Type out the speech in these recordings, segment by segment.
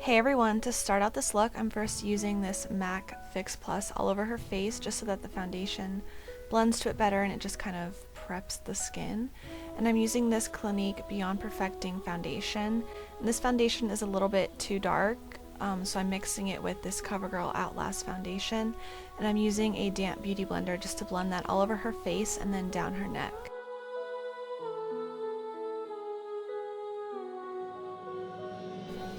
Hey everyone, to start out this look, I'm first using this MAC Fix Plus all over her face just so that the foundation blends to it better and it just kind of preps the skin. And I'm using this Clinique Beyond Perfecting foundation. And this foundation is a little bit too dark, so I'm mixing it with this Covergirl Outlast foundation. And I'm using a damp beauty blender just to blend that all over her face and then down her neck.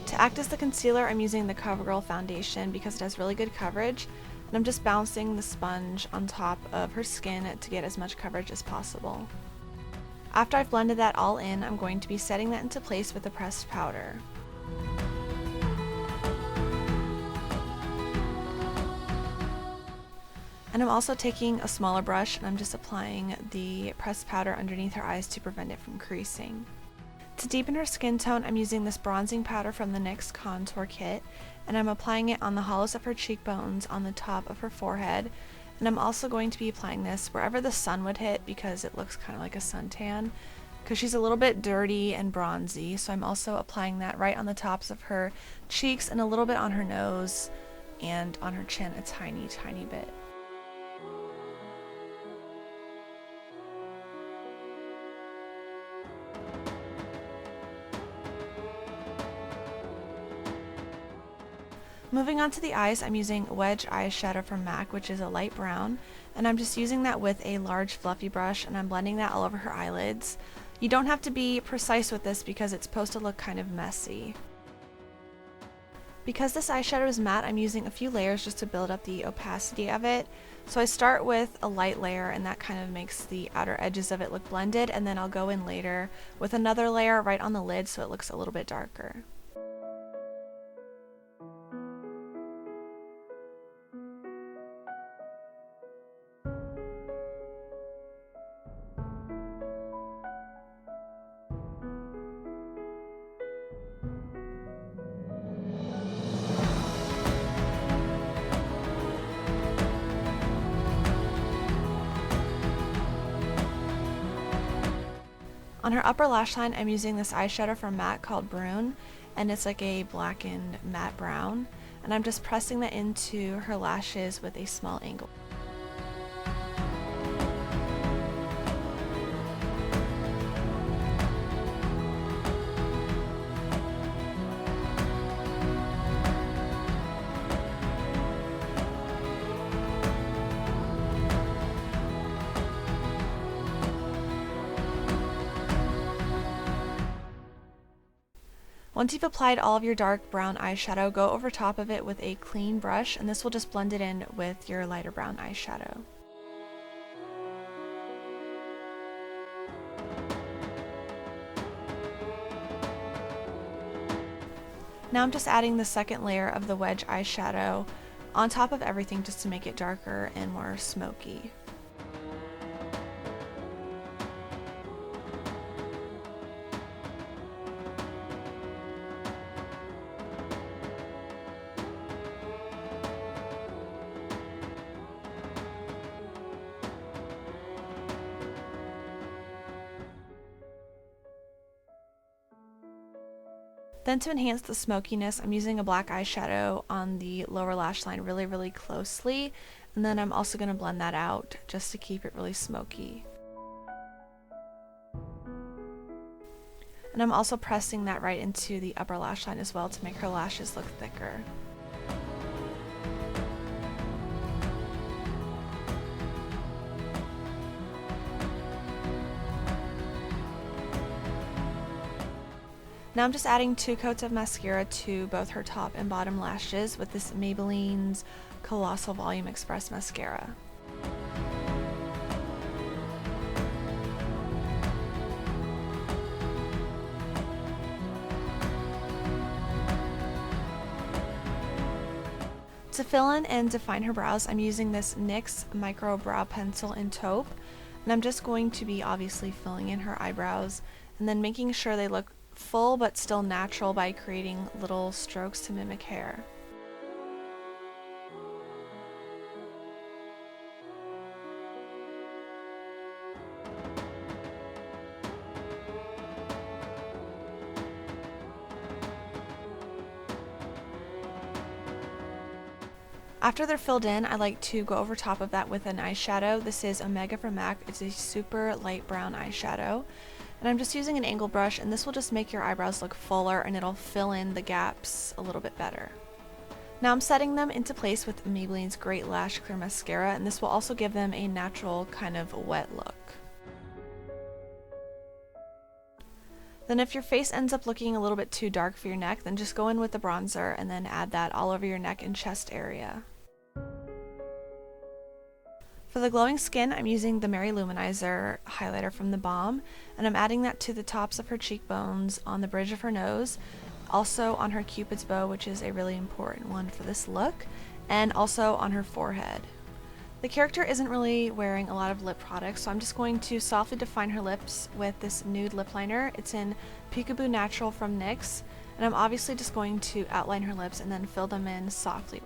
To act as the concealer, I'm using the Covergirl foundation because it has really good coverage, and I'm just bouncing the sponge on top of her skin to get as much coverage as possible. After I've blended that all in, I'm going to be setting that into place with a pressed powder. And I'm also taking a smaller brush and I'm just applying the pressed powder underneath her eyes to prevent it from creasing. To deepen her skin tone, I'm using this bronzing powder from the NYX Contour Kit, and I'm applying it on the hollows of her cheekbones, on the top of her forehead, and I'm also going to be applying this wherever the sun would hit because it looks kind of like a suntan, because she's a little bit dirty and bronzy, so I'm also applying that right on the tops of her cheeks and a little bit on her nose and on her chin a tiny bit. Moving on to the eyes, I'm using Wedge eyeshadow from MAC, which is a light brown, and I'm just using that with a large fluffy brush and I'm blending that all over her eyelids. You don't have to be precise with this because it's supposed to look kind of messy. Because this eyeshadow is matte, I'm using a few layers just to build up the opacity of it. So I start with a light layer and that kind of makes the outer edges of it look blended, and then I'll go in later with another layer right on the lid so it looks a little bit darker. On her upper lash line, I'm using this eyeshadow from MAC called Brune, and it's like a blackened matte brown, and I'm just pressing that into her lashes with a small angle. Once you've applied all of your dark brown eyeshadow, go over top of it with a clean brush, and this will just blend it in with your lighter brown eyeshadow. Now I'm just adding the second layer of the Wedge eyeshadow on top of everything just to make it darker and more smoky. Then to enhance the smokiness, I'm using a black eyeshadow on the lower lash line really closely, and then I'm also going to blend that out just to keep it really smoky. And I'm also pressing that right into the upper lash line as well to make her lashes look thicker. Now I'm just adding 2 coats of mascara to both her top and bottom lashes with this Maybelline's Colossal Volume Express mascara. To fill in and define her brows, I'm using this NYX Micro Brow pencil in Taupe, and I'm just going to be obviously filling in her eyebrows and then making sure they look full but still natural by creating little strokes to mimic hair. After they're filled in, I like to go over top of that with an eyeshadow. This is Omega from MAC. It's a super light brown eyeshadow. And I'm just using an angle brush, and this will just make your eyebrows look fuller and it'll fill in the gaps a little bit better. Now I'm setting them into place with Maybelline's Great Lash Clear Mascara, and this will also give them a natural kind of wet look. Then if your face ends up looking a little bit too dark for your neck, then just go in with the bronzer and then add that all over your neck and chest area. For the glowing skin, I'm using the Maryluminizer highlighter from the Balm, and I'm adding that to the tops of her cheekbones, on the bridge of her nose, also on her Cupid's bow, which is a really important one for this look, and also on her forehead. The character isn't really wearing a lot of lip products, so I'm just going to softly define her lips with this nude lip liner. It's in Peekaboo Natural from NYX, and I'm obviously just going to outline her lips and then fill them in softly.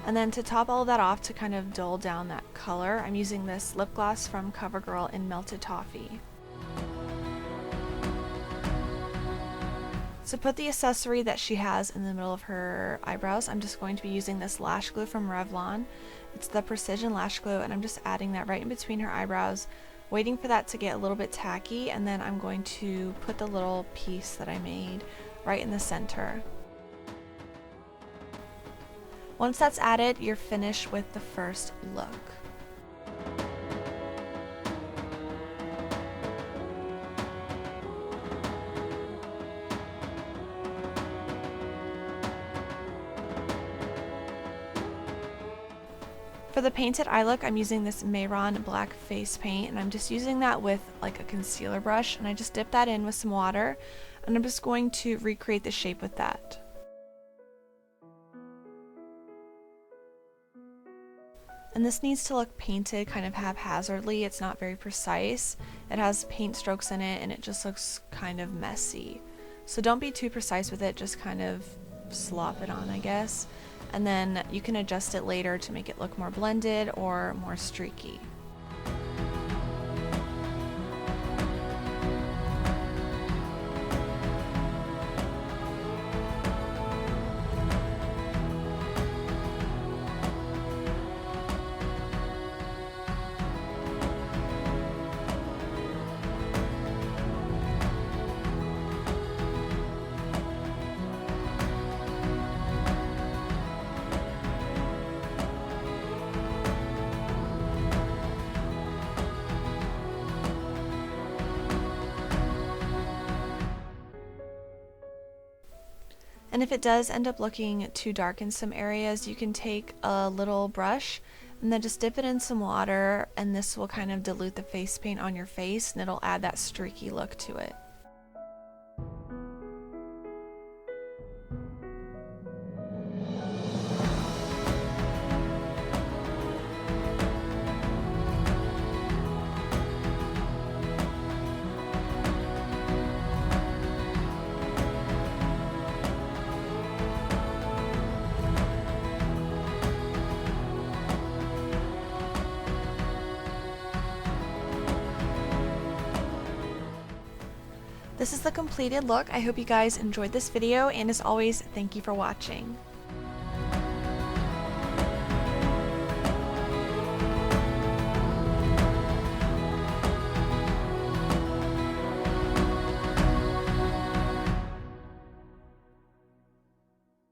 And then to top all of that off, to kind of dull down that color, I'm using this lip gloss from Covergirl in Melted Toffee. To put the accessory that she has in the middle of her eyebrows, I'm just going to be using this lash glue from Revlon. It's the Precision Lash Glue, and I'm just adding that right in between her eyebrows, waiting for that to get a little bit tacky, and then I'm going to put the little piece that I made right in the center. Once that's added, you're finished with the first look. For the painted eye look, I'm using this Maybelline black face paint, and I'm just using that with like a concealer brush, and I just dip that in with some water, and I'm just going to recreate the shape with that. And this needs to look painted kind of haphazardly. It's not very precise. It has paint strokes in it and it just looks kind of messy. So don't be too precise with it, just kind of slop it on, I guess. And then you can adjust it later to make it look more blended or more streaky. And if it does end up looking too dark in some areas, you can take a little brush and then just dip it in some water, and this will kind of dilute the face paint on your face and it'll add that streaky look to it. This is the completed look. I hope you guys enjoyed this video, and as always, thank you for watching.